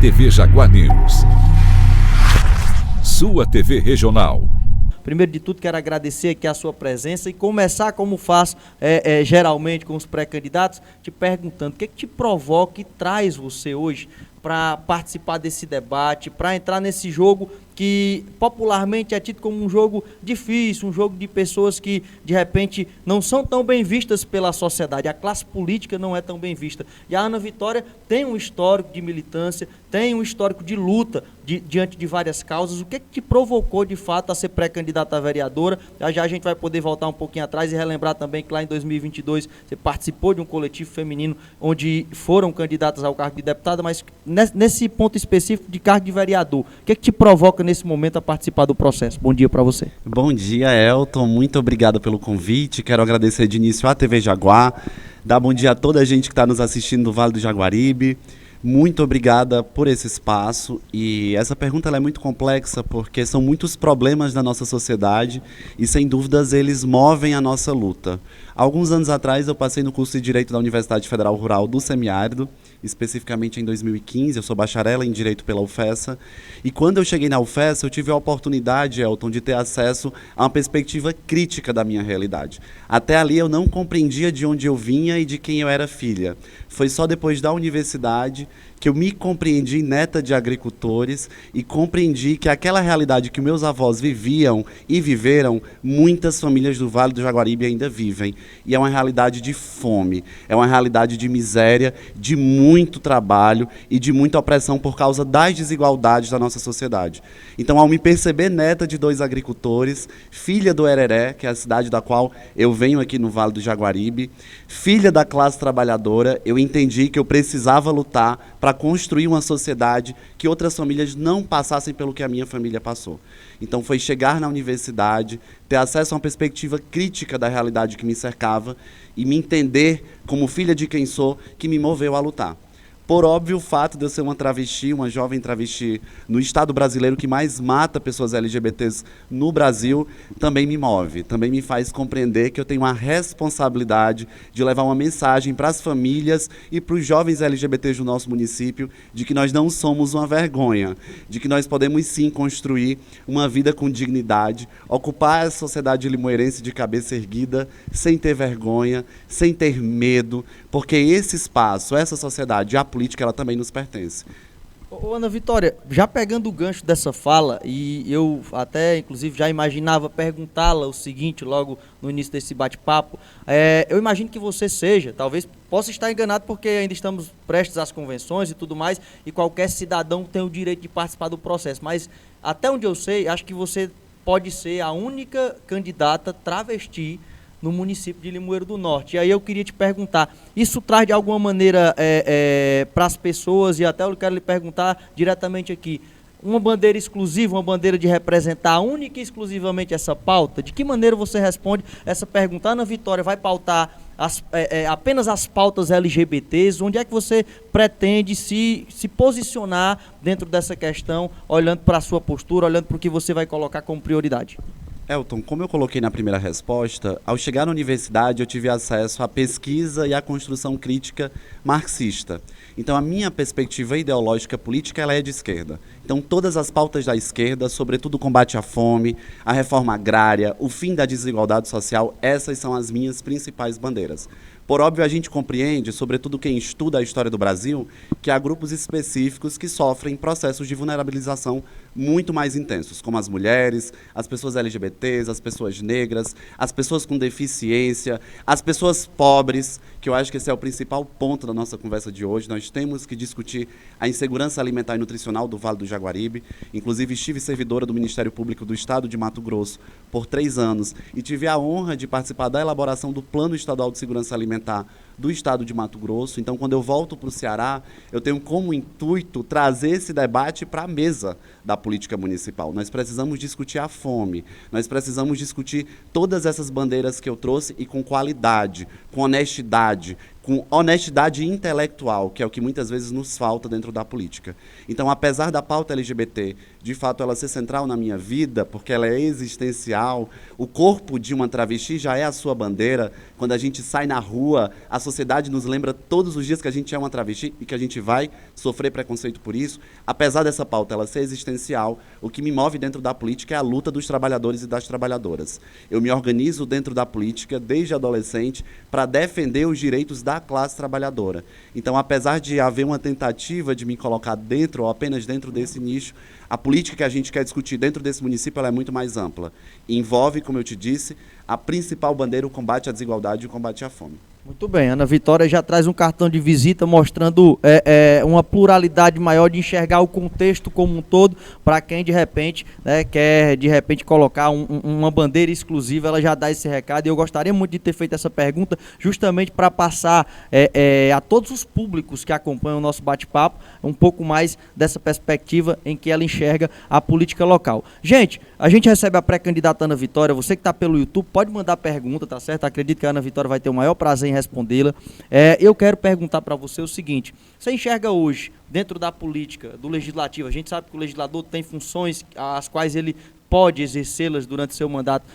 TV Jaguar News, sua TV regional. Primeiro de tudo, quero agradecer aqui a sua presença e começar, como faço geralmente com os pré-candidatos, te perguntando o que te provoca e traz você hoje para participar desse debate, para entrar nesse jogo que popularmente é tido como um jogo difícil, um jogo de pessoas que de repente não são tão bem vistas pela sociedade, a classe política não é tão bem vista. E a Ana Vitória tem um histórico de militância, tem um histórico de luta diante de várias causas. O que te provocou de fato a ser pré-candidata a vereadora? Já a gente vai poder voltar um pouquinho atrás e relembrar também que lá em 2022 você participou de um coletivo feminino onde foram candidatas ao cargo de deputada, mas nesse ponto específico de cargo de vereador, o que te provoca nesse momento a participar do processo? Bom dia para você. Bom dia, Elton. Muito obrigado pelo convite. Quero agradecer de início à TV Jaguar, dar bom dia a toda a gente que está nos assistindo do Vale do Jaguaribe. Muito obrigada por esse espaço, e essa pergunta ela é muito complexa porque são muitos problemas da nossa sociedade e sem dúvidas eles movem a nossa luta. Alguns anos atrás eu passei no curso de Direito da Universidade Federal Rural do Semiárido, especificamente em 2015, eu sou bacharel em Direito pela UFESA, e quando eu cheguei na UFESA eu tive a oportunidade, Elton, de ter acesso a uma perspectiva crítica da minha realidade. Até ali eu não compreendia de onde eu vinha e de quem eu era filha. Foi só depois da universidade que eu me compreendi neta de agricultores e compreendi que aquela realidade que meus avós viviam e viveram, muitas famílias do Vale do Jaguaribe ainda vivem. E é uma realidade de fome, é uma realidade de miséria, de muito trabalho e de muita opressão por causa das desigualdades da nossa sociedade. Então, ao me perceber neta de dois agricultores, filha do Hereré, que é a cidade da qual eu venho aqui no Vale do Jaguaribe, filha da classe trabalhadora, eu entendi que eu precisava lutar para construir uma sociedade que outras famílias não passassem pelo que a minha família passou. Então foi chegar na universidade, ter acesso a uma perspectiva crítica da realidade que me cercava e me entender como filha de quem sou, que me moveu a lutar. Por óbvio, o fato de eu ser uma travesti, uma jovem travesti, no estado brasileiro que mais mata pessoas LGBTs no Brasil, também me move, também me faz compreender que eu tenho uma responsabilidade de levar uma mensagem para as famílias e para os jovens LGBTs do nosso município, de que nós não somos uma vergonha, de que nós podemos sim construir uma vida com dignidade, ocupar a sociedade limoeirense de cabeça erguida, sem ter vergonha, sem ter medo, porque esse espaço, essa sociedade, a política, ela também nos pertence. Ô, Ana Vitória, já pegando o gancho dessa fala, e eu até, inclusive, já imaginava perguntá-la o seguinte, logo no início desse bate-papo, eu imagino que você seja, talvez possa estar enganado porque ainda estamos prestes às convenções e tudo mais, e qualquer cidadão tem o direito de participar do processo, mas até onde eu sei, acho que você pode ser a única candidata travesti no município de Limoeiro do Norte. E aí eu queria te perguntar, isso traz de alguma maneira para as pessoas, e até eu quero lhe perguntar diretamente aqui, uma bandeira exclusiva, uma bandeira de representar única e exclusivamente essa pauta? De que maneira você responde essa pergunta? Ana Vitória vai pautar apenas as pautas LGBTs? Onde é que você pretende se posicionar dentro dessa questão, olhando para a sua postura, olhando para o que você vai colocar como prioridade? Elton, como eu coloquei na primeira resposta, ao chegar na universidade eu tive acesso à pesquisa e à construção crítica marxista. Então a minha perspectiva ideológica política ela é de esquerda. Então todas as pautas da esquerda, sobretudo o combate à fome, a reforma agrária, o fim da desigualdade social, essas são as minhas principais bandeiras. Por óbvio, a gente compreende, sobretudo quem estuda a história do Brasil, que há grupos específicos que sofrem processos de vulnerabilização muito mais intensos, como as mulheres, as pessoas LGBTs, as pessoas negras, as pessoas com deficiência, as pessoas pobres, que eu acho que esse é o principal ponto da nossa conversa de hoje. Nós temos que discutir a insegurança alimentar e nutricional do Vale do Jaguaribe. Inclusive, estive servidora do Ministério Público do Estado de Mato Grosso por 3 anos e tive a honra de participar da elaboração do Plano Estadual de Segurança Alimentar do Estado de Mato Grosso. Então, quando eu volto para o Ceará, eu tenho como intuito trazer esse debate para a mesa da política municipal. Nós precisamos discutir a fome, nós precisamos discutir todas essas bandeiras que eu trouxe e com qualidade, com honestidade, com honestidade intelectual, que é o que muitas vezes nos falta dentro da política. Então, apesar da pauta LGBT, de fato, ela ser central na minha vida, porque ela é existencial, o corpo de uma travesti já é a sua bandeira. Quando a gente sai na rua, a sociedade nos lembra todos os dias que a gente é uma travesti e que a gente vai sofrer preconceito por isso. Apesar dessa pauta ela ser existencial, o que me move dentro da política é a luta dos trabalhadores e das trabalhadoras. Eu me organizo dentro da política, desde adolescente, para defender os direitos da classe trabalhadora. Então, apesar de haver uma tentativa de me colocar dentro, ou apenas dentro desse nicho, a política que a gente quer discutir dentro desse município ela é muito mais ampla. Envolve, como eu te disse, a principal bandeira, o combate à desigualdade e o combate à fome. Muito bem, Ana Vitória já traz um cartão de visita mostrando uma pluralidade maior de enxergar o contexto como um todo, para quem de repente quer colocar uma bandeira exclusiva, ela já dá esse recado. E eu gostaria muito de ter feito essa pergunta justamente para passar a todos os públicos que acompanham o nosso bate-papo um pouco mais dessa perspectiva em que ela enxerga a política local. Gente, a gente recebe a pré-candidata Ana Vitória. Você que está pelo YouTube pode mandar pergunta, tá certo? Acredito que a Ana Vitória vai ter o maior prazer em respondê-la. Eu quero perguntar para você o seguinte: você enxerga hoje, dentro da política, do legislativo, a gente sabe que o legislador tem funções as quais ele pode exercê-las durante seu mandato,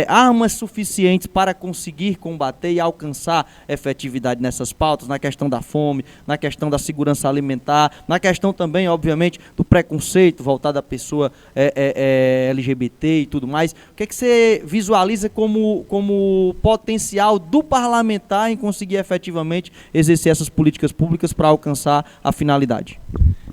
armas suficientes para conseguir combater e alcançar efetividade nessas pautas, na questão da fome, na questão da segurança alimentar, na questão também, obviamente, do preconceito voltado à pessoa LGBT e tudo mais. O que é que você visualiza como potencial do parlamentar em conseguir efetivamente exercer essas políticas públicas para alcançar a finalidade?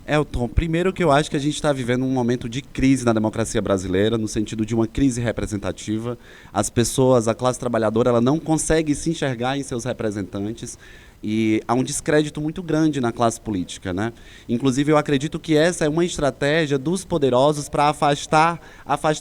Elton, primeiro que eu acho que a gente está vivendo um momento de crise na democracia brasileira, no sentido de uma crise representativa. As pessoas, a classe trabalhadora, ela não consegue se enxergar em seus representantes e há um descrédito muito grande na classe política, né? Inclusive, eu acredito que essa é uma estratégia dos poderosos para afastar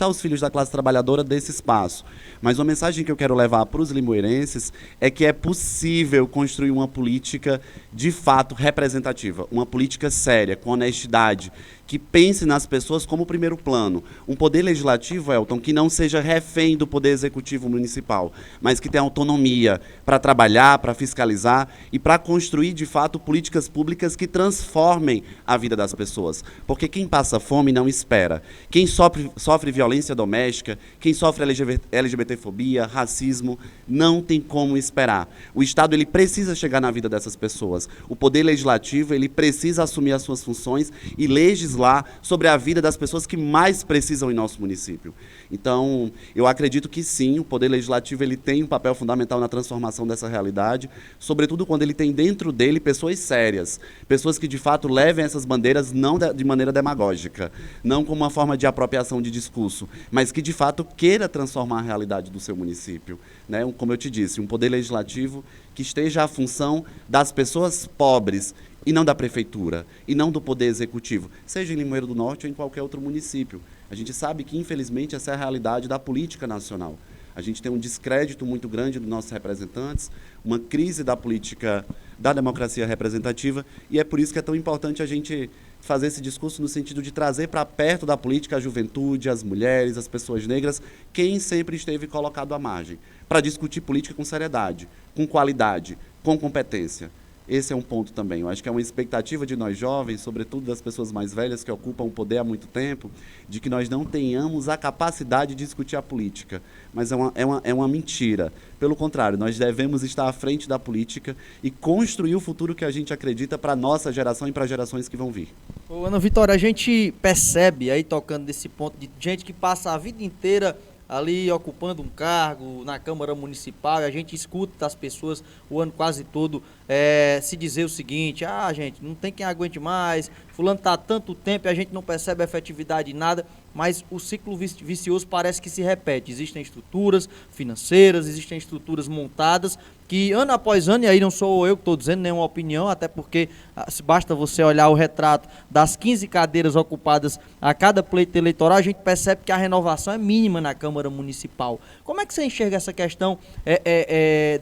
os filhos da classe trabalhadora desse espaço. Mas uma mensagem que eu quero levar para os limoeirenses é que é possível construir uma política de fato representativa, uma política séria, com honestidade, que pense nas pessoas como primeiro plano. Um poder legislativo, Elton, que não seja refém do poder executivo municipal, mas que tenha autonomia para trabalhar, para fiscalizar e para construir, de fato, políticas públicas que transformem a vida das pessoas. Porque quem passa fome não espera. Quem sofre violência doméstica, quem sofre LGBTfobia, racismo, não tem como esperar. O Estado ele precisa chegar na vida dessas pessoas. O poder legislativo ele precisa assumir as suas funções e legislar sobre a vida das pessoas que mais precisam em nosso município. Então, eu acredito que sim, o Poder Legislativo ele tem um papel fundamental na transformação dessa realidade, sobretudo quando ele tem dentro dele pessoas sérias, pessoas que de fato levem essas bandeiras não de maneira demagógica, não como uma forma de apropriação de discurso, mas que de fato queira transformar a realidade do seu município, né? Como eu te disse, um Poder Legislativo que esteja à função das pessoas pobres, e não da prefeitura, e não do poder executivo, seja em Limoeiro do Norte ou em qualquer outro município. A gente sabe que, infelizmente, essa é a realidade da política nacional. A gente tem um descrédito muito grande dos nossos representantes, uma crise da política, da democracia representativa, e é por isso que é tão importante a gente fazer esse discurso no sentido de trazer para perto da política a juventude, as mulheres, as pessoas negras, quem sempre esteve colocado à margem, para discutir política com seriedade, com qualidade, com competência. Esse é um ponto também. Eu acho que é uma expectativa de nós jovens, sobretudo das pessoas mais velhas que ocupam o poder há muito tempo, de que nós não tenhamos a capacidade de discutir a política. Mas é uma mentira. Pelo contrário, nós devemos estar à frente da política e construir o futuro que a gente acredita para a nossa geração e para as gerações que vão vir. Ô, Ana Vitória, a gente percebe aí, tocando nesse ponto, de gente que passa a vida inteira ali ocupando um cargo na Câmara Municipal, e a gente escuta das pessoas o ano quase todo se dizer o seguinte: gente, não tem quem aguente mais, fulano está há tanto tempo e a gente não percebe a efetividade de nada, mas o ciclo vicioso parece que se repete. Existem estruturas financeiras, existem estruturas montadas que ano após ano, e aí não sou eu que estou dizendo nenhuma opinião, até porque basta você olhar o retrato das 15 cadeiras ocupadas a cada pleito eleitoral, a gente percebe que a renovação é mínima na Câmara Municipal. Como é que você enxerga essa questão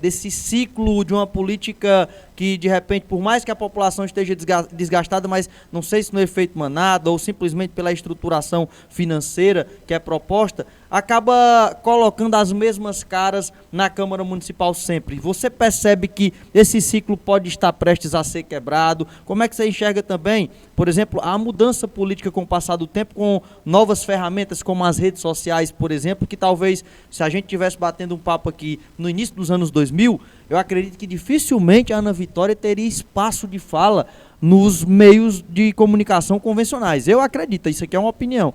desse ciclo de uma política que de repente, por mais que a população esteja desgastada, mas não sei se no efeito manada ou simplesmente pela estruturação financeira que é proposta, acaba colocando as mesmas caras na Câmara Municipal sempre. Você percebe que esse ciclo pode estar prestes a ser quebrado? Como é que você enxerga também, por exemplo, a mudança política com o passar do tempo, com novas ferramentas como as redes sociais, por exemplo, que talvez, se a gente estivesse batendo um papo aqui no início dos anos 2000, eu acredito que dificilmente a Ana Vitória teria espaço de fala nos meios de comunicação convencionais. Eu acredito, isso aqui é uma opinião.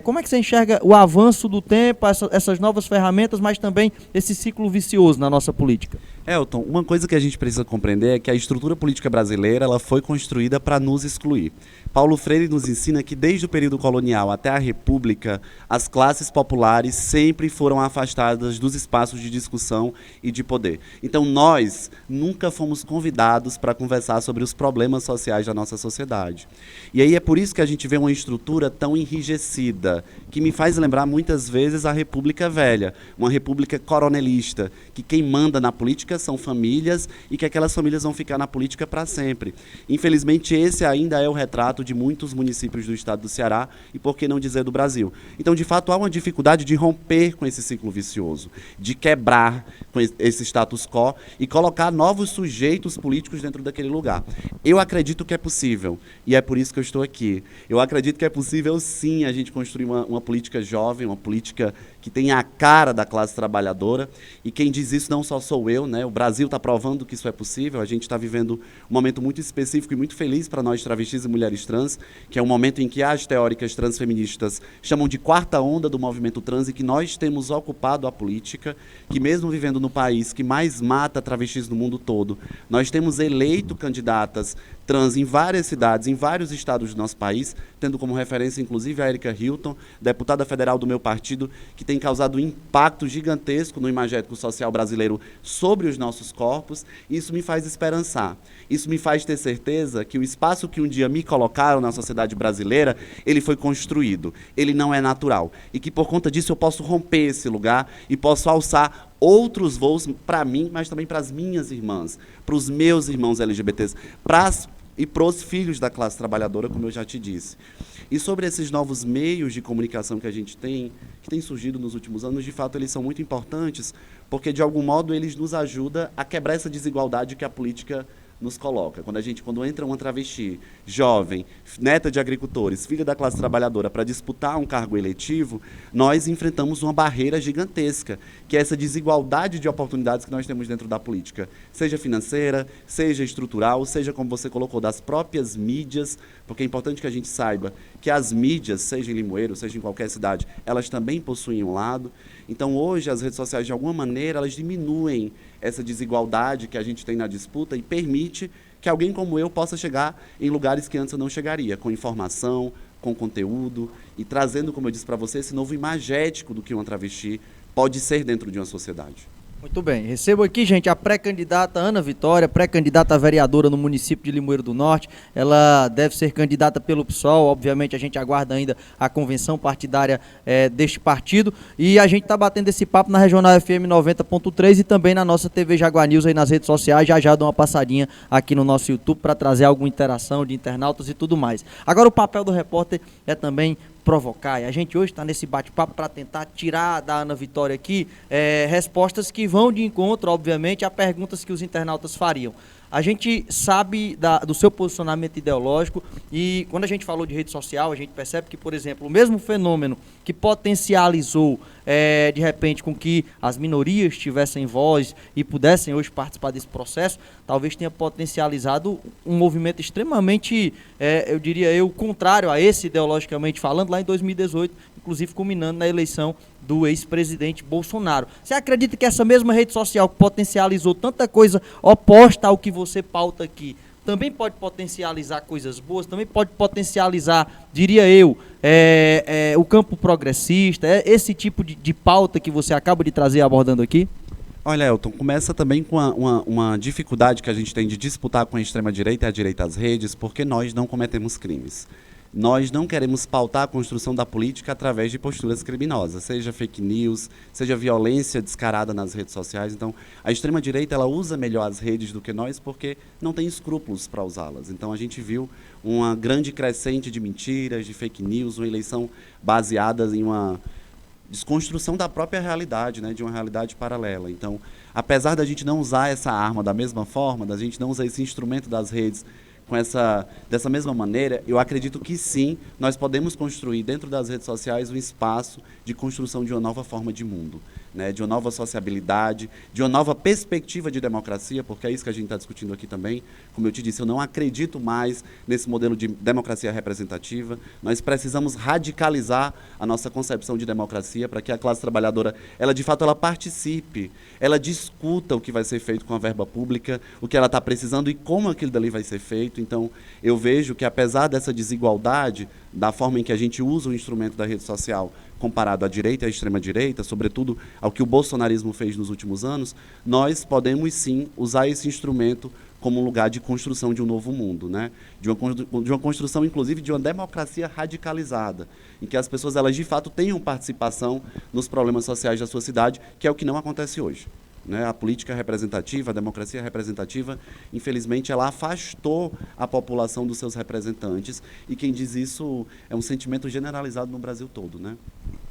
Como é que você enxerga o avanço do tempo, essas novas ferramentas, mas também esse ciclo vicioso na nossa política? Elton, uma coisa que a gente precisa compreender é que a estrutura política brasileira ela foi construída para nos excluir. Paulo Freire nos ensina que desde o período colonial até a República, as classes populares sempre foram afastadas dos espaços de discussão e de poder. Então nós nunca fomos convidados para conversar sobre os problemas sociais da nossa sociedade. E aí é por isso que a gente vê uma estrutura tão enrijecida, que me faz lembrar muitas vezes a República Velha, uma república coronelista, que quem manda na política são famílias e que aquelas famílias vão ficar na política para sempre. Infelizmente, esse ainda é o retrato de muitos municípios do estado do Ceará e, por que não dizer, do Brasil. Então, de fato, há uma dificuldade de romper com esse ciclo vicioso, de quebrar com esse status quo e colocar novos sujeitos políticos dentro daquele lugar. Eu acredito que é possível, e é por isso que eu estou aqui. Eu acredito que é possível, sim, a gente construir uma política jovem, uma política que tenha a cara da classe trabalhadora, e quem diz isso não só sou eu, né? O Brasil está provando que isso é possível. A gente está vivendo um momento muito específico e muito feliz para nós travestis e mulheres trans, que é um momento em que as teóricas transfeministas chamam de quarta onda do movimento trans, e que nós temos ocupado a política, que mesmo vivendo no país que mais mata travestis no mundo todo, nós temos eleito candidatas trans em várias cidades, em vários estados do nosso país, tendo como referência, inclusive, a Érica Hilton, deputada federal do meu partido, que tem causado um impacto gigantesco no imagético social brasileiro sobre os nossos corpos. Isso me faz esperançar. Isso me faz ter certeza que o espaço que um dia me colocaram na sociedade brasileira, ele foi construído, ele não é natural. E que, por conta disso, eu posso romper esse lugar e posso alçar outros voos para mim, mas também para as minhas irmãs, para os meus irmãos LGBTs, e para os filhos da classe trabalhadora, como eu já te disse. E sobre esses novos meios de comunicação que a gente tem, que têm surgido nos últimos anos, de fato, eles são muito importantes, porque, de algum modo, eles nos ajudam a quebrar essa desigualdade que a política nos coloca. Quando entra uma travesti, jovem, neta de agricultores, filha da classe trabalhadora, para disputar um cargo eletivo, nós enfrentamos uma barreira gigantesca, que é essa desigualdade de oportunidades que nós temos dentro da política, seja financeira, seja estrutural, seja, como você colocou, das próprias mídias, porque é importante que a gente saiba que as mídias, seja em Limoeiro, seja em qualquer cidade, elas também possuem um lado. Então, hoje, as redes sociais, de alguma maneira, elas diminuem essa desigualdade que a gente tem na disputa e permite que alguém como eu possa chegar em lugares que antes eu não chegaria, com informação, com conteúdo e trazendo, como eu disse para você, esse novo imagético do que uma travesti pode ser dentro de uma sociedade. Muito bem, recebo aqui, gente, a pré-candidata Ana Vitória, pré-candidata a vereadora no município de Limoeiro do Norte. Ela deve ser candidata pelo PSOL, obviamente a gente aguarda ainda a convenção partidária deste partido, e a gente está batendo esse papo na Regional FM 90.3 e também na nossa TV Jaguar News aí nas redes sociais. Já dou uma passadinha aqui no nosso YouTube para trazer alguma interação de internautas e tudo mais. Agora, o papel do repórter é também provocar, e a gente hoje está nesse bate-papo para tentar tirar da Ana Vitória aqui respostas que vão de encontro, obviamente, a perguntas que os internautas fariam. A gente sabe do seu posicionamento ideológico, e quando a gente falou de rede social, a gente percebe que, por exemplo, o mesmo fenômeno que potencializou, de repente, com que as minorias tivessem voz e pudessem hoje participar desse processo, talvez tenha potencializado um movimento extremamente, eu diria contrário a esse, ideologicamente falando, lá em 2018, inclusive culminando na eleição do ex-presidente Bolsonaro. Você acredita que essa mesma rede social que potencializou tanta coisa oposta ao que você pauta aqui, também pode potencializar coisas boas, também pode potencializar, diria eu, o campo progressista, esse tipo de pauta que você acaba de trazer abordando aqui? Olha, Elton, começa também com uma dificuldade que a gente tem de disputar com a extrema-direita e a direita às redes, porque nós não cometemos crimes. Nós não queremos pautar a construção da política através de posturas criminosas, seja fake news, seja violência descarada nas redes sociais. Então, a extrema-direita ela usa melhor as redes do que nós porque não tem escrúpulos para usá-las. Então, a gente viu uma grande crescente de mentiras, de fake news, uma eleição baseada em uma desconstrução da própria realidade, né, de uma realidade paralela. Então, apesar da gente não usar essa arma da mesma forma, da gente não usar esse instrumento das redes dessa mesma maneira, eu acredito que sim, nós podemos construir dentro das redes sociais um espaço de construção de uma nova forma de mundo, né, de uma nova sociabilidade, de uma nova perspectiva de democracia, porque é isso que a gente está discutindo aqui também. Como eu te disse, eu não acredito mais nesse modelo de democracia representativa. Nós precisamos radicalizar a nossa concepção de democracia para que a classe trabalhadora, ela de fato, ela participe, ela discuta o que vai ser feito com a verba pública, o que ela está precisando e como aquilo dali vai ser feito. Então, eu vejo que, apesar dessa desigualdade, da forma em que a gente usa o instrumento da rede social comparado à direita e à extrema-direita, sobretudo ao que o bolsonarismo fez nos últimos anos, nós podemos, sim, usar esse instrumento como um lugar de construção de um novo mundo, né? De uma construção, inclusive, de uma democracia radicalizada, em que as pessoas, elas, de fato, tenham participação nos problemas sociais da sua cidade, que é o que não acontece hoje. Né, a política representativa, a democracia representativa, infelizmente, ela afastou a população dos seus representantes, e quem diz isso é um sentimento generalizado no Brasil todo, né?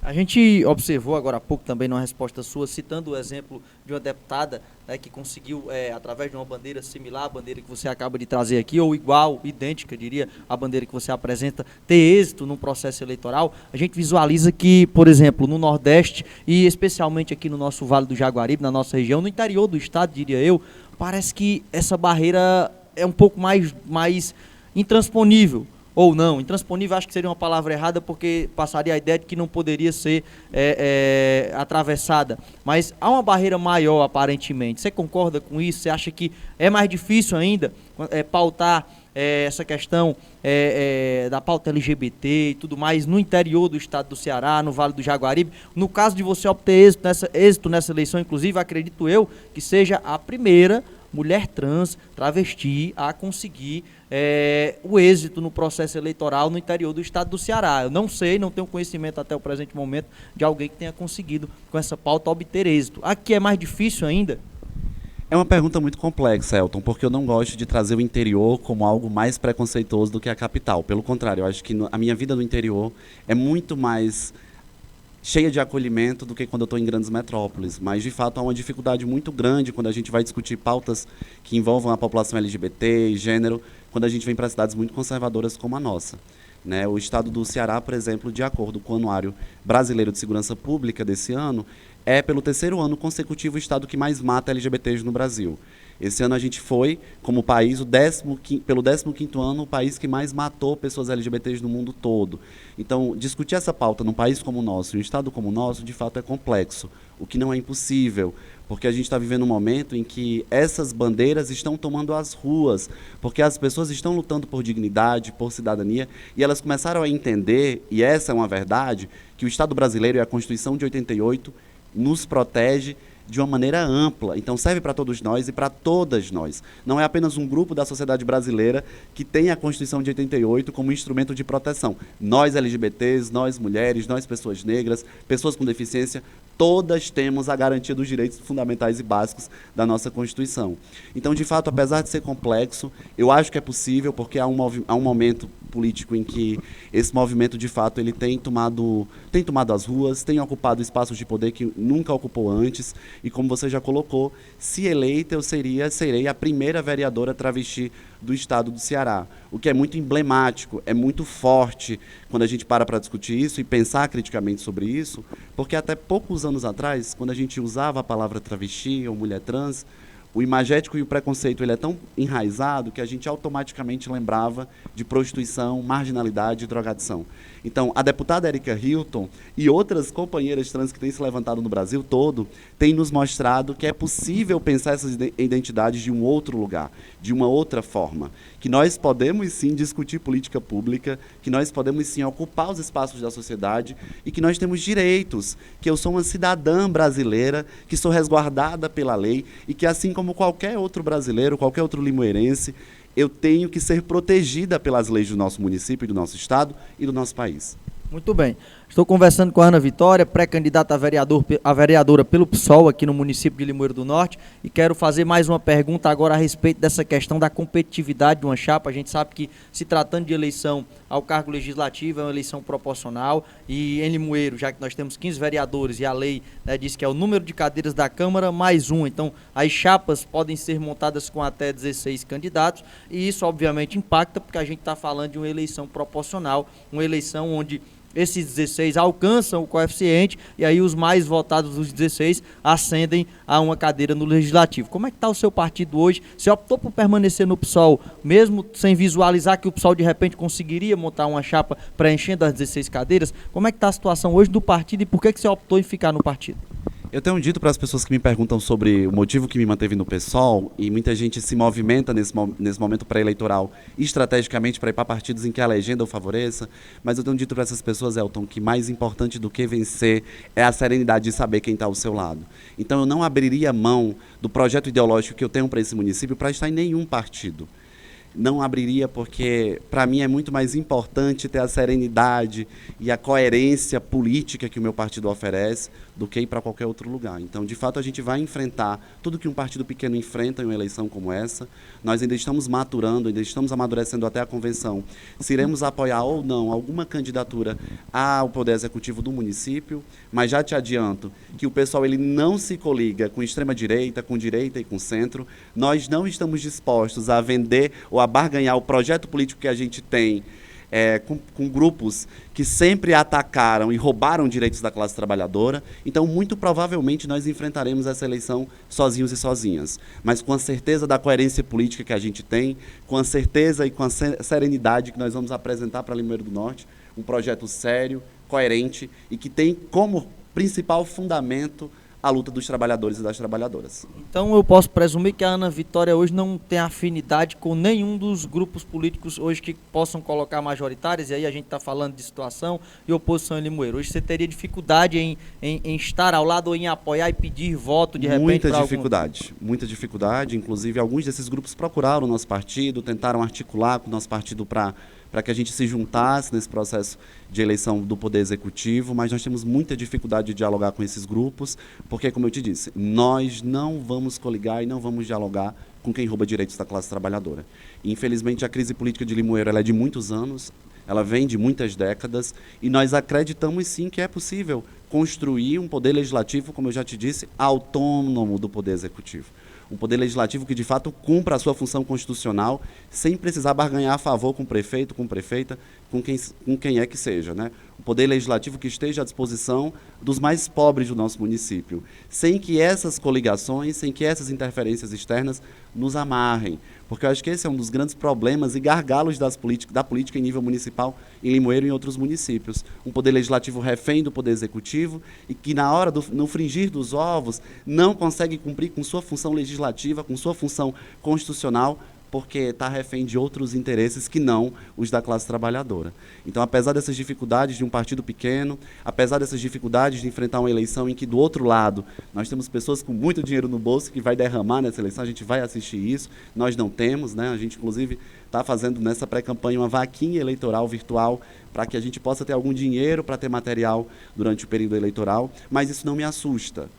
A gente observou agora há pouco também numa resposta sua, citando o exemplo de uma deputada, né, que conseguiu, através de uma bandeira similar à bandeira que você acaba de trazer aqui, ou igual, idêntica, diria, à bandeira que você apresenta, ter êxito num processo eleitoral. A gente visualiza que, por exemplo, no Nordeste, e especialmente aqui no nosso Vale do Jaguaribe, na nossa região, no interior do estado, diria eu, parece que essa barreira é um pouco mais intransponível. Ou não, intransponível acho que seria uma palavra errada, porque passaria a ideia de que não poderia ser atravessada. Mas há uma barreira maior, aparentemente. Você concorda com isso? Você acha que é mais difícil ainda pautar essa questão da pauta LGBT e tudo mais no interior do estado do Ceará, no Vale do Jaguaribe? No caso de você obter êxito nessa eleição, inclusive, acredito eu que seja a primeira mulher trans, travesti, a conseguir o êxito no processo eleitoral no interior do estado do Ceará. Eu não sei, não tenho conhecimento até o presente momento de alguém que tenha conseguido, com essa pauta, obter êxito. Aqui é mais difícil ainda? É uma pergunta muito complexa, Elton, porque eu não gosto de trazer o interior como algo mais preconceituoso do que a capital. Pelo contrário, eu acho que a minha vida no interior é muito mais cheia de acolhimento do que quando eu estou em grandes metrópoles. Mas, de fato, há uma dificuldade muito grande quando a gente vai discutir pautas que envolvam a população LGBT e gênero, quando a gente vem para cidades muito conservadoras como a nossa. Né? O estado do Ceará, por exemplo, de acordo com o Anuário Brasileiro de Segurança Pública desse ano, é, pelo terceiro ano consecutivo, o estado que mais mata LGBTs no Brasil. Esse ano a gente foi, como país, pelo 15º ano, o país que mais matou pessoas LGBTs no mundo todo. Então, discutir essa pauta num país como o nosso, em um estado como o nosso, de fato é complexo, o que não é impossível, porque a gente está vivendo um momento em que essas bandeiras estão tomando as ruas, porque as pessoas estão lutando por dignidade, por cidadania, e elas começaram a entender, e essa é uma verdade, que o Estado brasileiro e a Constituição de 88 nos protege de uma maneira ampla. Então serve para todos nós e para todas nós. Não é apenas um grupo da sociedade brasileira que tem a Constituição de 88 como instrumento de proteção. Nós LGBTs, nós mulheres, nós pessoas negras, pessoas com deficiência, todas temos a garantia dos direitos fundamentais e básicos da nossa Constituição. Então, de fato, apesar de ser complexo, eu acho que é possível, porque há um momento político em que esse movimento, de fato, ele tem tomado as ruas, tem ocupado espaços de poder que nunca ocupou antes, e como você já colocou, se eleita, eu serei a primeira vereadora travesti do estado do Ceará, o que é muito emblemático, é muito forte quando a gente para discutir isso e pensar criticamente sobre isso, porque até poucos anos atrás, quando a gente usava a palavra travesti ou mulher trans, o imagético e o preconceito ele é tão enraizado que a gente automaticamente lembrava de prostituição, marginalidade e drogadição. Então, a deputada Erika Hilton e outras companheiras trans que têm se levantado no Brasil todo têm nos mostrado que é possível pensar essas identidades de um outro lugar, de uma outra forma, que nós podemos sim discutir política pública, que nós podemos sim ocupar os espaços da sociedade e que nós temos direitos, que eu sou uma cidadã brasileira, que sou resguardada pela lei e que, assim como qualquer outro brasileiro, qualquer outro limoeirense, eu tenho que ser protegida pelas leis do nosso município, do nosso estado e do nosso país. Muito bem. Estou conversando com a Ana Vitória, pré-candidata a vereadora pelo PSOL aqui no município de Limoeiro do Norte, e quero fazer mais uma pergunta agora a respeito dessa questão da competitividade de uma chapa. A gente sabe que, se tratando de eleição ao cargo legislativo, é uma eleição proporcional, e em Limoeiro, já que nós temos 15 vereadores e a lei, né, diz que é o número de cadeiras da Câmara mais um, então as chapas podem ser montadas com até 16 candidatos, e isso obviamente impacta, porque a gente está falando de uma eleição proporcional, uma eleição onde esses 16 alcançam o coeficiente e aí os mais votados dos 16 ascendem a uma cadeira no Legislativo. Como é que está o seu partido hoje? Você optou por permanecer no PSOL, mesmo sem visualizar que o PSOL de repente conseguiria montar uma chapa preenchendo as 16 cadeiras? Como é que está a situação hoje do partido e por que você optou em ficar no partido? Eu tenho dito para as pessoas que me perguntam sobre o motivo que me manteve no PSOL, e muita gente se movimenta nesse momento pré-eleitoral estrategicamente para ir para partidos em que a legenda o favoreça, mas eu tenho dito para essas pessoas, Elton, que mais importante do que vencer é a serenidade de saber quem está ao seu lado. Então eu não abriria mão do projeto ideológico que eu tenho para esse município para estar em nenhum partido. Não abriria porque, para mim, é muito mais importante ter a serenidade e a coerência política que o meu partido oferece do que ir para qualquer outro lugar. Então, de fato, a gente vai enfrentar tudo que um partido pequeno enfrenta em uma eleição como essa. Nós ainda estamos maturando, ainda estamos amadurecendo até a convenção. Se iremos apoiar ou não alguma candidatura ao Poder Executivo do município, mas já te adianto que o pessoal ele não se coliga com extrema-direita, com direita e com centro. Nós não estamos dispostos a vender ou a barganhar o projeto político que a gente tem com grupos que sempre atacaram e roubaram direitos da classe trabalhadora. Então, muito provavelmente, nós enfrentaremos essa eleição sozinhos e sozinhas. Mas com a certeza da coerência política que a gente tem, com a certeza e com a serenidade que nós vamos apresentar para Limoeiro do Norte, um projeto sério, coerente e que tem como principal fundamento a luta dos trabalhadores e das trabalhadoras. Então eu posso presumir que a Ana Vitória hoje não tem afinidade com nenhum dos grupos políticos hoje que possam colocar majoritárias, e aí a gente está falando de situação e oposição em Limoeiro. Hoje você teria dificuldade em estar ao lado ou em apoiar e pedir voto de repente para muita dificuldade. Inclusive alguns desses grupos procuraram o nosso partido, tentaram articular com o nosso partido para que a gente se juntasse nesse processo de eleição do Poder Executivo, mas nós temos muita dificuldade de dialogar com esses grupos, porque, como eu te disse, nós não vamos coligar e não vamos dialogar com quem rouba direitos da classe trabalhadora. E, infelizmente, a crise política de Limoeiro ela é de muitos anos, ela vem de muitas décadas, e nós acreditamos sim que é possível construir um Poder Legislativo, como eu já te disse, autônomo do Poder Executivo. Um poder legislativo que, de fato, cumpra a sua função constitucional, sem precisar barganhar a favor com o prefeito, com prefeita, com quem é que seja, né? Um poder legislativo que esteja à disposição dos mais pobres do nosso município, sem que essas coligações, sem que essas interferências externas nos amarrem. Porque eu acho que esse é um dos grandes problemas e gargalos da política em nível municipal, em Limoeiro e em outros municípios. Um poder legislativo refém do poder executivo e que, no fringir dos ovos, não consegue cumprir com sua função legislativa, com sua função constitucional, porque está refém de outros interesses que não os da classe trabalhadora. Então, apesar dessas dificuldades de um partido pequeno, apesar dessas dificuldades de enfrentar uma eleição em que, do outro lado, nós temos pessoas com muito dinheiro no bolso que vai derramar nessa eleição, a gente vai assistir isso, nós não temos, né? A gente, inclusive, está fazendo nessa pré-campanha uma vaquinha eleitoral virtual para que a gente possa ter algum dinheiro para ter material durante o período eleitoral, mas isso não me assusta.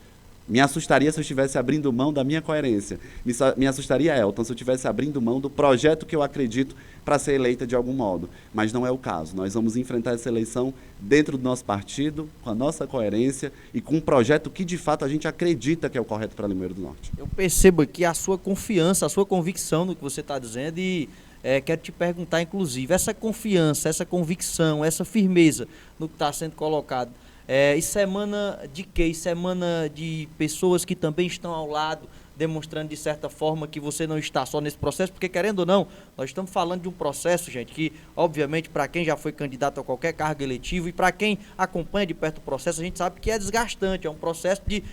Me assustaria se eu estivesse abrindo mão da minha coerência. Me assustaria, Elton, se eu estivesse abrindo mão do projeto que eu acredito para ser eleita de algum modo. Mas não é o caso. Nós vamos enfrentar essa eleição dentro do nosso partido, com a nossa coerência e com um projeto que, de fato, a gente acredita que é o correto para Limoeiro do Norte. Eu percebo aqui a sua confiança, a sua convicção no que você está dizendo e quero te perguntar, inclusive, essa confiança, essa convicção, essa firmeza no que está sendo colocado, isso emana de quê? Isso emana de pessoas que também estão ao lado, demonstrando de certa forma que você não está só nesse processo, porque querendo ou não, nós estamos falando de um processo, gente, que obviamente para quem já foi candidato a qualquer cargo eletivo e para quem acompanha de perto o processo, a gente sabe que é desgastante, é um processo de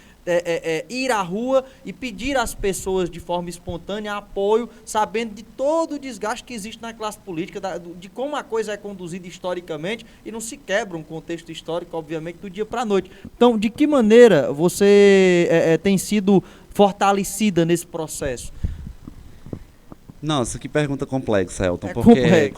ir à rua e pedir às pessoas de forma espontânea apoio, sabendo de todo o desgaste que existe na classe política, de como a coisa é conduzida historicamente e não se quebra um contexto histórico, obviamente, do dia para a noite. Então, de que maneira você tem sido fortalecida nesse processo? Nossa, que pergunta complexa, Elton, É porque complexo.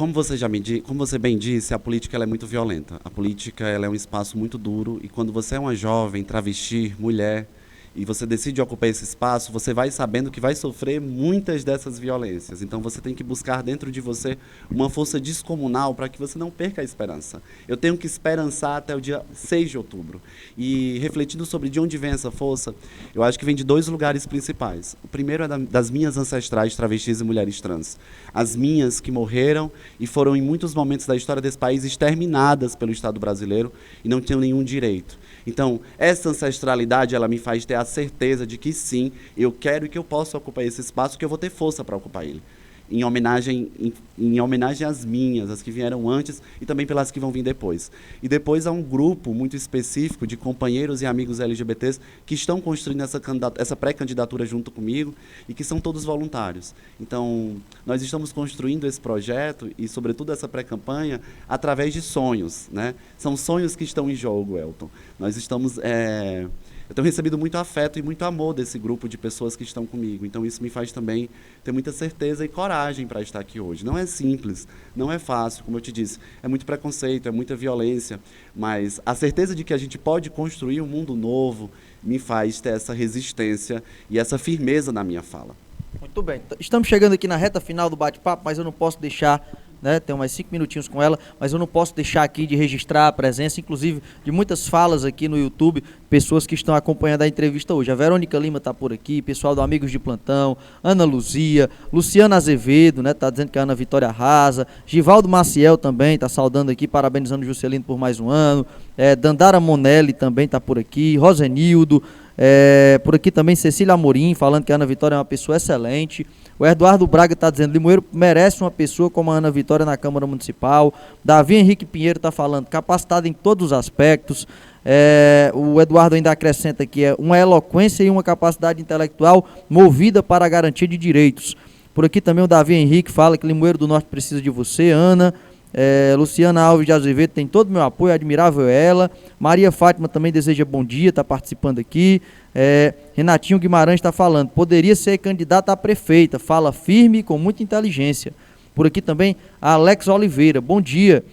como você bem disse, a política ela é muito violenta. A política ela é um espaço muito duro e quando você é uma jovem, travesti, mulher, e você decide ocupar esse espaço, você vai sabendo que vai sofrer muitas dessas violências. Então você tem que buscar dentro de você uma força descomunal para que você não perca a esperança. Eu tenho que esperançar até o dia 6 de outubro. E refletindo sobre de onde vem essa força, eu acho que vem de dois lugares principais. O primeiro é das minhas ancestrais travestis e mulheres trans. As minhas que morreram e foram em muitos momentos da história desse país exterminadas pelo Estado brasileiro e não tinham nenhum direito. Então, essa ancestralidade, ela me faz ter a certeza de que sim, eu quero e que eu posso ocupar esse espaço, que eu vou ter força para ocupar ele. Em homenagem às minhas, as que vieram antes e também pelas que vão vir depois. E depois há um grupo muito específico de companheiros e amigos LGBTs que estão construindo essa pré-candidatura junto comigo e que são todos voluntários. Então, nós estamos construindo esse projeto e, sobretudo, essa pré-campanha através de sonhos, né? São sonhos que estão em jogo, Elton. Nós estamos... Eu tenho recebido muito afeto e muito amor desse grupo de pessoas que estão comigo. Então, isso me faz também ter muita certeza e coragem para estar aqui hoje. Não é simples, não é fácil, como eu te disse. É muito preconceito, é muita violência. Mas a certeza de que a gente pode construir um mundo novo me faz ter essa resistência e essa firmeza na minha fala. Muito bem. Estamos chegando aqui na reta final do bate-papo, mas eu não posso deixar... Tenho mais 5 minutinhos com ela, mas eu não posso deixar aqui de registrar a presença, inclusive, de muitas falas aqui no YouTube, pessoas que estão acompanhando a entrevista hoje. A Verônica Lima está por aqui, pessoal do Amigos de Plantão, Ana Luzia, Luciana Azevedo, está dizendo que a Ana Vitória arrasa, Givaldo Maciel também está saudando aqui, parabenizando o Juscelino por mais um ano, Dandara Monelli também está por aqui, Rosenildo, por aqui também Cecília Amorim, falando que a Ana Vitória é uma pessoa excelente. O Eduardo Braga está dizendo, Limoeiro merece uma pessoa como a Ana Vitória na Câmara Municipal. Davi Henrique Pinheiro está falando, capacitado em todos os aspectos. O Eduardo ainda acrescenta aqui, uma eloquência e uma capacidade intelectual movida para a garantia de direitos. Por aqui também o Davi Henrique fala que Limoeiro do Norte precisa de você, Ana. Luciana Alves de Azevedo tem todo o meu apoio, admirável ela. Maria Fátima também deseja bom dia, está participando aqui. Renatinho Guimarães está falando, poderia ser candidata a prefeita, fala firme e com muita inteligência. Por aqui também Alex Oliveira, bom dia.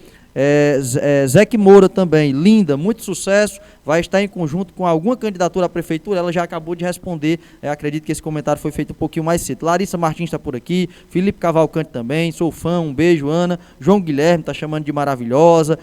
Zeque Moura também, linda, muito sucesso, vai estar em conjunto com alguma candidatura à prefeitura, ela já acabou de responder, acredito que esse comentário foi feito um pouquinho mais cedo. Larissa Martins está por aqui, Felipe Cavalcante também, sou fã, um beijo, Ana. João Guilherme está chamando de maravilhosa,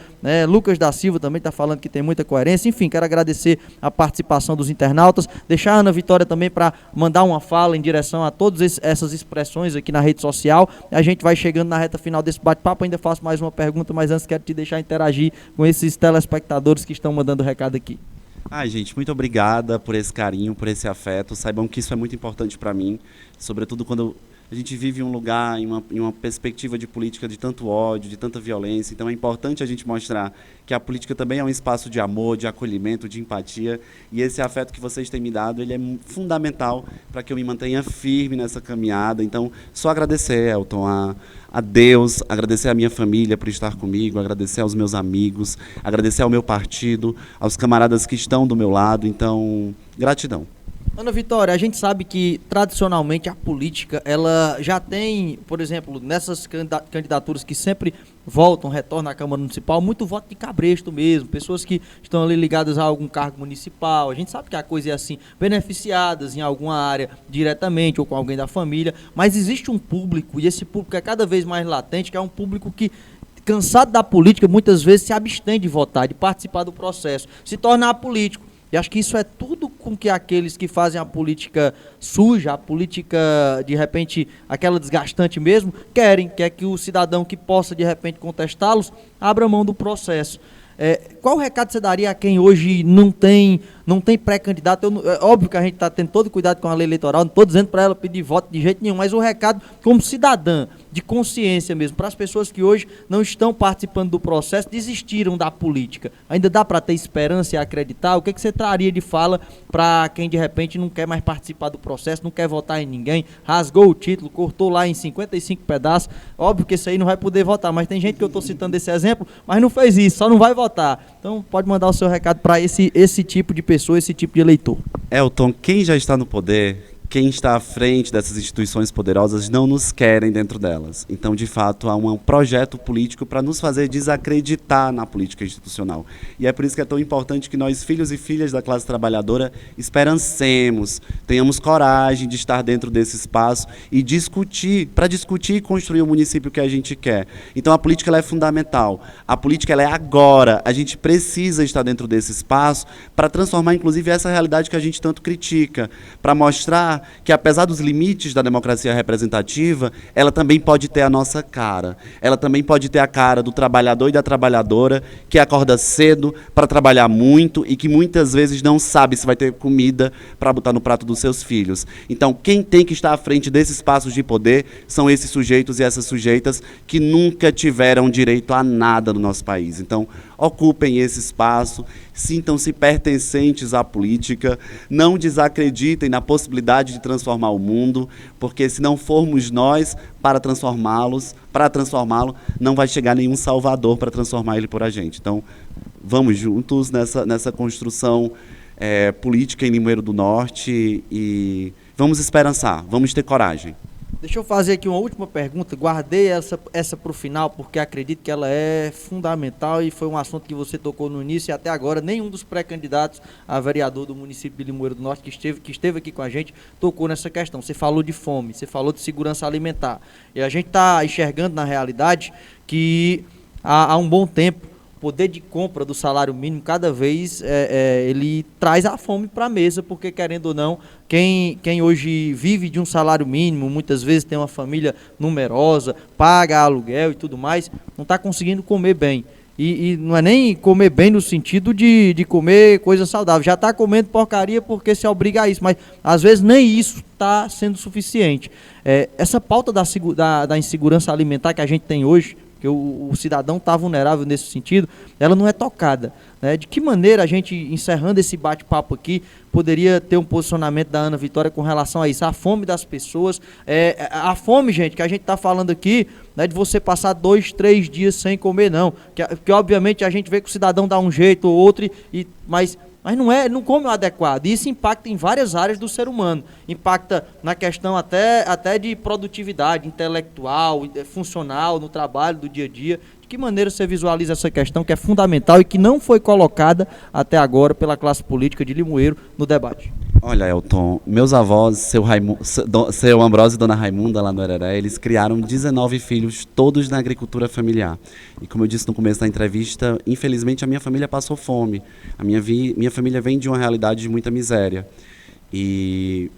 Lucas da Silva também está falando que tem muita coerência. Enfim, quero agradecer a participação dos internautas, deixar a Ana Vitória também para mandar uma fala em direção a todas essas expressões aqui na rede social. A gente vai chegando na reta final desse bate-papo, ainda faço mais uma pergunta, mas antes quero te deixar interagir com esses telespectadores que estão mandando recado aqui. Gente, muito obrigada por esse carinho, por esse afeto. Saibam que isso é muito importante para mim, sobretudo quando a gente vive em um lugar, em uma perspectiva de política de tanto ódio, de tanta violência. Então é importante a gente mostrar que a política também é um espaço de amor, de acolhimento, de empatia. E esse afeto que vocês têm me dado, ele é fundamental para que eu me mantenha firme nessa caminhada. Então, só agradecer, Elton, a Deus, agradecer à minha família por estar comigo, agradecer aos meus amigos, agradecer ao meu partido, aos camaradas que estão do meu lado. Então, gratidão. Ana Vitória, a gente sabe que tradicionalmente a política, ela já tem, por exemplo, nessas candidaturas que sempre retornam à Câmara Municipal, muito voto de cabresto mesmo, pessoas que estão ali ligadas a algum cargo municipal. A gente sabe que a coisa é assim, beneficiadas em alguma área diretamente ou com alguém da família, mas existe um público, e esse público é cada vez mais latente, que é um público que, cansado da política, muitas vezes se abstém de votar, de participar do processo, se torna apolítico. E acho que isso é tudo com que aqueles que fazem a política suja, a política, de repente, aquela desgastante mesmo, querem, quer que o cidadão que possa, de repente, contestá-los, abra mão do processo. Qual o recado você daria a quem hoje não tem pré-candidato? É óbvio que a gente está tendo todo cuidado com a lei eleitoral, não estou dizendo para ela pedir voto de jeito nenhum, mas o recado como cidadã, de consciência mesmo, para as pessoas que hoje não estão participando do processo, desistiram da política. Ainda dá para ter esperança e acreditar? O que você traria de fala para quem de repente não quer mais participar do processo, não quer votar em ninguém, rasgou o título, cortou lá em 55 pedaços? Óbvio que esse aí não vai poder votar, mas tem gente que eu estou citando esse exemplo, mas não fez isso, só não vai votar. Então pode mandar o seu recado para esse tipo de pessoa, esse tipo de eleitor. Elton, quem já está no poder, quem está à frente dessas instituições poderosas não nos querem dentro delas. Então, de fato, há um projeto político para nos fazer desacreditar na política institucional. E é por isso que é tão importante que nós, filhos e filhas da classe trabalhadora, esperancemos, tenhamos coragem de estar dentro desse espaço e discutir, para discutir e construir o município que a gente quer. Então, a política ela é fundamental. A política ela é agora. A gente precisa estar dentro desse espaço para transformar, inclusive, essa realidade que a gente tanto critica, para mostrar que, apesar dos limites da democracia representativa, ela também pode ter a nossa cara. Ela também pode ter a cara do trabalhador e da trabalhadora que acorda cedo para trabalhar muito e que muitas vezes não sabe se vai ter comida para botar no prato dos seus filhos. Então, quem tem que estar à frente desses espaços de poder são esses sujeitos e essas sujeitas que nunca tiveram direito a nada no nosso país. Então, ocupem esse espaço, sintam-se pertencentes à política, não desacreditem na possibilidade de transformar o mundo, porque se não formos nós para transformá-lo, não vai chegar nenhum salvador para transformar ele por a gente. Então, vamos juntos nessa construção política em Limoeiro do Norte e vamos esperançar, vamos ter coragem. Deixa eu fazer aqui uma última pergunta. Guardei essa para o final, porque acredito que ela é fundamental e foi um assunto que você tocou no início e até agora nenhum dos pré-candidatos a vereador do município de Limoeiro do Norte que esteve aqui com a gente tocou nessa questão. Você falou de fome, você falou de segurança alimentar. E a gente está enxergando na realidade que há um bom tempo o poder de compra do salário mínimo cada vez ele traz a fome para a mesa, porque querendo ou não, quem hoje vive de um salário mínimo, muitas vezes tem uma família numerosa, paga aluguel e tudo mais, não está conseguindo comer bem. E não é nem comer bem no sentido de comer coisa saudável, já está comendo porcaria porque se obriga a isso, mas às vezes nem isso está sendo suficiente. Essa pauta da insegurança alimentar que a gente tem hoje, que o cidadão está vulnerável nesse sentido, ela não é tocada, né? De que maneira a gente, encerrando esse bate-papo aqui, poderia ter um posicionamento da Ana Vitória com relação a isso, a fome das pessoas, a fome, gente, que a gente está falando aqui, não é de você passar 2, 3 dias sem comer, não, que obviamente a gente vê que o cidadão dá um jeito ou outro, mas não come o adequado. E isso impacta em várias áreas do ser humano. Impacta na questão até de produtividade intelectual, funcional, no trabalho do dia a dia. De que maneira você visualiza essa questão que é fundamental e que não foi colocada até agora pela classe política de Limoeiro no debate? Olha, Elton, meus avós, seu Ambrósio e Dona Raimunda, lá no Hereré, eles criaram 19 filhos, todos na agricultura familiar. E como eu disse no começo da entrevista, infelizmente a minha família passou fome. A minha família vem de uma realidade de muita miséria. E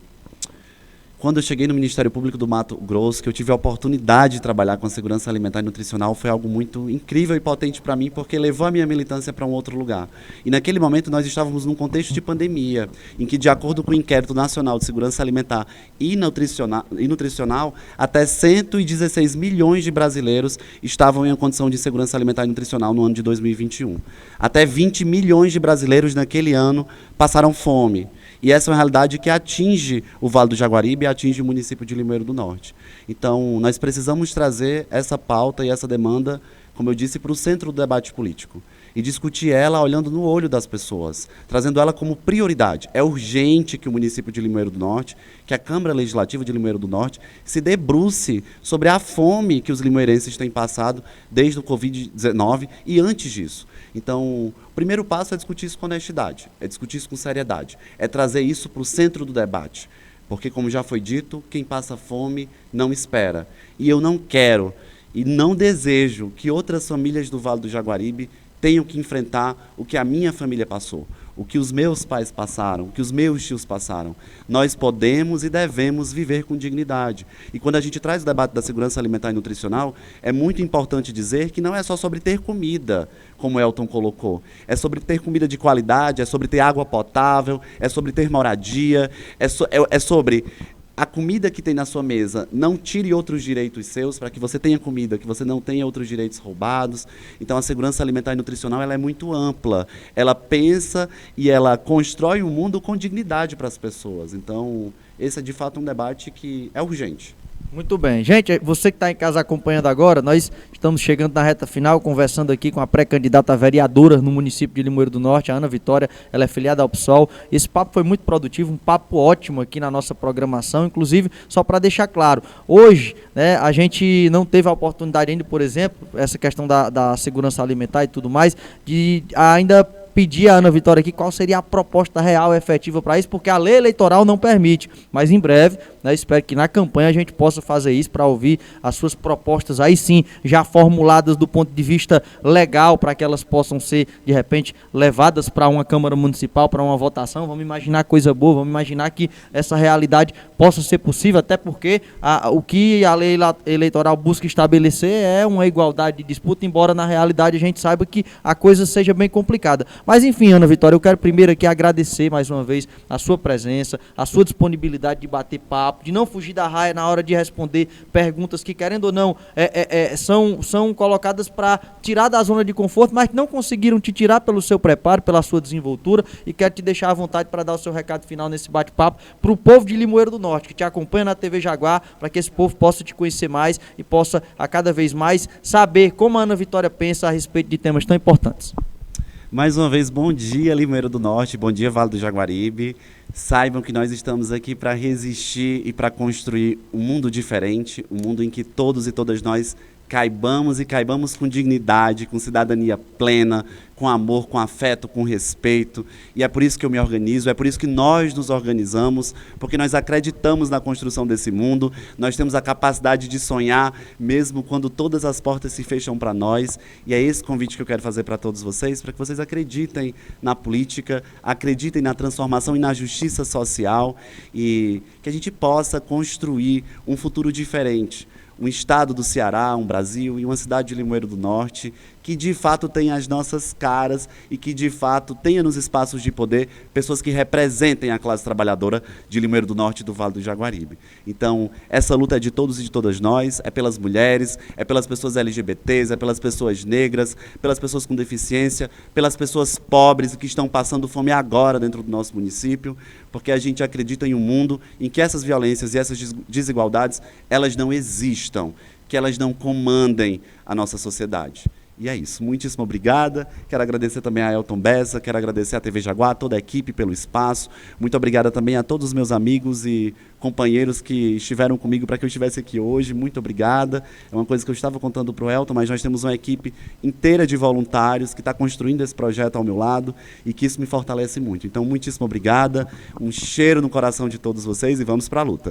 quando eu cheguei no Ministério Público do Mato Grosso, que eu tive a oportunidade de trabalhar com a segurança alimentar e nutricional, foi algo muito incrível e potente para mim, porque levou a minha militância para um outro lugar. E naquele momento nós estávamos num contexto de pandemia, em que, de acordo com o Inquérito Nacional de Segurança Alimentar e Nutricional, até 116 milhões de brasileiros estavam em uma condição de insegurança alimentar e nutricional no ano de 2021. Até 20 milhões de brasileiros naquele ano passaram fome. E essa é uma realidade que atinge o Vale do Jaguaribe e atinge o município de Limoeiro do Norte. Então, nós precisamos trazer essa pauta e essa demanda, como eu disse, para o centro do debate político. E discutir ela olhando no olho das pessoas, trazendo ela como prioridade. É urgente que o município de Limoeiro do Norte, que a Câmara Legislativa de Limoeiro do Norte, se debruce sobre a fome que os limoeirenses têm passado desde o Covid-19 e antes disso. Então, o primeiro passo é discutir isso com honestidade, é discutir isso com seriedade, é trazer isso para o centro do debate. Porque, como já foi dito, quem passa fome não espera. E eu não quero e não desejo que outras famílias do Vale do Jaguaribe tenham que enfrentar o que a minha família passou, o que os meus pais passaram, o que os meus tios passaram. Nós podemos e devemos viver com dignidade. E quando a gente traz o debate da segurança alimentar e nutricional, é muito importante dizer que não é só sobre ter comida, como o Elton colocou. É sobre ter comida de qualidade, é sobre ter água potável, é sobre ter moradia, é sobre a comida que tem na sua mesa, não tire outros direitos seus para que você tenha comida, que você não tenha outros direitos roubados. Então, a segurança alimentar e nutricional ela é muito ampla. Ela pensa e ela constrói um mundo com dignidade para as pessoas. Então, esse é, de fato, um debate que é urgente. Muito bem. Gente, você que está em casa acompanhando agora, nós estamos chegando na reta final, conversando aqui com a pré-candidata a vereadora no município de Limoeiro do Norte, a Ana Vitória, ela é filiada ao PSOL. Esse papo foi muito produtivo, um papo ótimo aqui na nossa programação, inclusive, só para deixar claro, hoje, né, a gente não teve a oportunidade ainda, por exemplo, essa questão da segurança alimentar e tudo mais, de ainda pedir a Ana Vitória aqui qual seria a proposta real e efetiva para isso, porque a lei eleitoral não permite, mas em breve, né, espero que na campanha a gente possa fazer isso para ouvir as suas propostas aí sim, já formuladas do ponto de vista legal, para que elas possam ser de repente levadas para uma Câmara Municipal, para uma votação. Vamos imaginar coisa boa, vamos imaginar que essa realidade possa ser possível, até porque o que a lei eleitoral busca estabelecer é uma igualdade de disputa, embora na realidade a gente saiba que a coisa seja bem complicada. Mas enfim, Ana Vitória, eu quero primeiro aqui agradecer mais uma vez a sua presença, a sua disponibilidade de bater papo, de não fugir da raia na hora de responder perguntas que, querendo ou não, são colocadas para tirar da zona de conforto, mas que não conseguiram te tirar pelo seu preparo, pela sua desenvoltura, e quero te deixar à vontade para dar o seu recado final nesse bate-papo para o povo de Limoeiro do Norte, que te acompanha na TV Jaguar, para que esse povo possa te conhecer mais e possa, a cada vez mais, saber como a Ana Vitória pensa a respeito de temas tão importantes. Mais uma vez, bom dia, Limoeiro do Norte, bom dia, Vale do Jaguaribe. Saibam que nós estamos aqui para resistir e para construir um mundo diferente, um mundo em que todos e todas nós caibamos com dignidade, com cidadania plena, com amor, com afeto, com respeito. E é por isso que eu me organizo, é por isso que nós nos organizamos, porque nós acreditamos na construção desse mundo, nós temos a capacidade de sonhar, mesmo quando todas as portas se fecham para nós. E é esse convite que eu quero fazer para todos vocês, para que vocês acreditem na política, acreditem na transformação e na justiça social, e que a gente possa construir um futuro diferente. Um estado do Ceará, um Brasil e uma cidade de Limoeiro do Norte que de fato tenha as nossas caras e que de fato tenha nos espaços de poder pessoas que representem a classe trabalhadora de Limoeiro do Norte e do Vale do Jaguaribe. Então, essa luta é de todos e de todas nós, é pelas mulheres, é pelas pessoas LGBTs, é pelas pessoas negras, pelas pessoas com deficiência, pelas pessoas pobres que estão passando fome agora dentro do nosso município, porque a gente acredita em um mundo em que essas violências e essas desigualdades, elas não existam, que elas não comandem a nossa sociedade. E é isso, muitíssimo obrigada, quero agradecer também a Elton Bessa, quero agradecer a TV Jaguar, toda a equipe pelo espaço, muito obrigada também a todos os meus amigos e companheiros que estiveram comigo para que eu estivesse aqui hoje, muito obrigada, é uma coisa que eu estava contando para o Elton, mas nós temos uma equipe inteira de voluntários que está construindo esse projeto ao meu lado e que isso me fortalece muito, então muitíssimo obrigada, um cheiro no coração de todos vocês e vamos para a luta.